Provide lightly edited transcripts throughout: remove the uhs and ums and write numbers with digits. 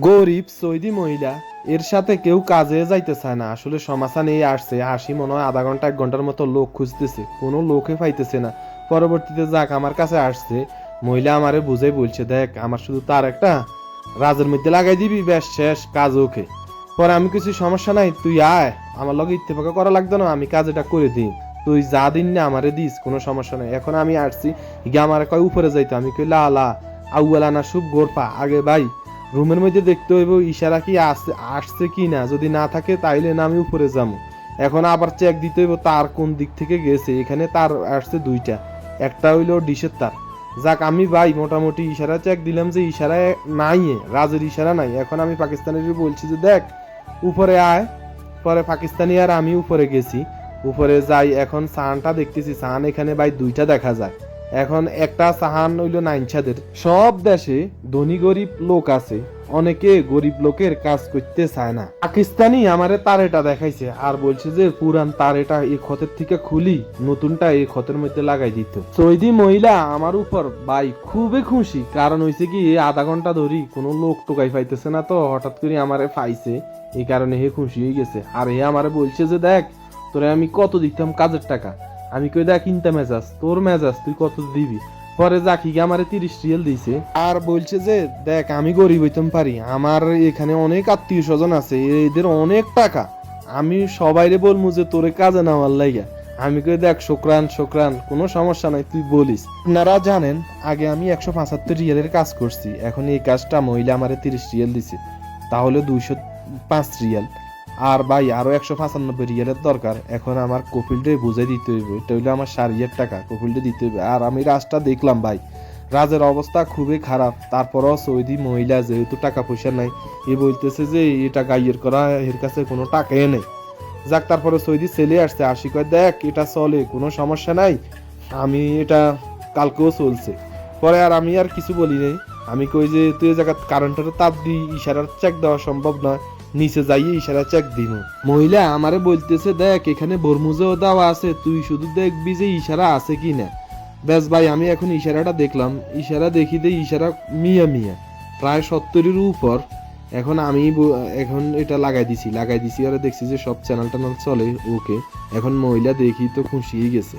গরিব সৌদি মহিলা, এর সাথে কেউ কাজে যাইতে চায় না। আসলে সমাধান এই আসছে, হাসি মনে হয় আধা ঘন্টা 1 ঘন্টার মতো লোক খুঁজতেছে, কোনো লোকে পাইতেছে না। পরবর্তীতে যাক আমার কাছে আসছে, মহিলা আমারে বুঝাই বলছে, দেখ আমার শুধু তার একটা রাজের মধ্যে লাগাই দিবি, ব্যাস শেষ কাজ ওকে। পরে আমি কিছু সমস্যা নাই, তুই আয়, আমার লগে ইত্তেফাকা করা লাগতো না, আমি কাজটা করে দিই, তুই যা দিন না আমারে দিস, কোনো সমস্যা নাই। এখন আমি আসছি, গিয়ে আমার কয় উপরে যাইতো, আমি কই লা লা আউয়ালা না শুভ গোরপা, আগে ভাই রুমের মধ্যে দেখতে হইব ইশারা কি আসছে কি না, যদি না থাকে তাইলে না আমি উপরে যাবো। এখন আবার চেক দিতে হইব তার কোন দিক থেকে গেছে। এখানে তার আসছে 2টা, একটা হইলো ডিশের তার। যাক আমি ভাই মোটামুটি ইশারা চেক দিলাম যে ইশারায় নাই, রাজের ইশারা নাই। এখন আমি পাকিস্তানের বলছি যে দেখ উপরে আয়। পরে পাকিস্তানি আর আমি উপরে গেছি, উপরে যাই, এখন সাহানটা দেখতেছি, সাহান এখানে ভাই 2টা দেখা যায়। এখন একটা সাহান হইল নাইনছাদের। সব দেশে ধনী গরিব লোক আছে, অনেকে গরিব লোকের কাজ করতে চায় না। পাকিস্তানি আমারে তারেটা দেখাইছে আর বলছে যে পুরান তারেটা এই ক্ষতের থেকে খুলি, নতুনটা এই ক্ষতের মধ্যে লাগাই দিত। সৌদি মহিলা আমার উপর ভাই খুবই খুশি, কারণ হইছে কি আধা ঘন্টা ধরি কোনো লোক টোকাই পাইতেছে না, তো হঠাৎ করে আমারে পাইছে, এই কারণে হে খুশি হয়ে গেছে। আর হে আমারে বলছে যে দেখ তোরে আমি কত দিতাম কাজের টাকা। আমি কই দেখ কিনতে মেজাজ, তোর মেজাজ তুই কত দিবি। পরে জাকি আমারে 30 রিয়াল দিছে আর বলছে যে দেখ আমি গরিব হইতাম পারি, আমার এখানে অনেক আত্মীয় স্বজন আছে, এদের অনেক টাকা, আমি সবাইরে বলবো যে তোরে কাজে নেওয়ার লাইগা। আমি কই দেখ শুকরান শুকরান, কোনো সমস্যা নাই, তুই বলিস। আপনারা জানেন আগে আমি 175 রিয়ালের কাজ করছি, এখন এই কাজটা মহিলা আমারে 30 রিয়াল দিছে, তাহলে 205 রিয়াল। আর ভাই আরো 195 রিয়ালের দরকার। এখন আমার কপিলটা বুঝাই দিতে হইব, এটা হইলো আমার সারিয়ার টাকা, কপিলটা দিতে হইবে। আর আমি রাজটা দেখলাম ভাই, রাজের অবস্থা খুবই খারাপ। তারপরও সৌদি মহিলা যেহেতু টাকা পয়সা নাই, এ বলতেছে যে এটা গাইয়ের করা, এর কাছে কোনো টাকাই নেই। যাক তারপরে সৌদি ছেলে আসছে, আসি কয় দেখ এটা চলে, কোনো সমস্যা নাই, আমি এটা কালকেও চলছে। পরে আর আমি আর কিছু বলি নাই, আমি কই যে তুই এই জায়গা কারেন্টের তার দি, ইশারার চেক দেওয়া সম্ভব নয়, নিচে যাইয়ে ইশারা চেক দিব। মহিলা আমারে বলতেছে দেখ এখানে বরমুজেও দেওয়া আছে, তুই শুধু দেখবি যে ইশারা আছে কি না। ব্যাস ভাই আমি এখন ইশারাটা দেখলাম, ইশারা দেখি দে ইশারা মিয়া মিয়া প্রায় 70-এর উপর। এখন আমি এখন এটা লাগাই দিছি আর দেখছি যে সব চ্যানেল ট্যানেল চলে ওকে। এখন মহিলা দেখি তো খুশি গেছে,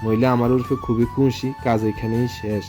মহিলা আমার উপরে খুবই খুশি, কাজ এখানেই শেষ।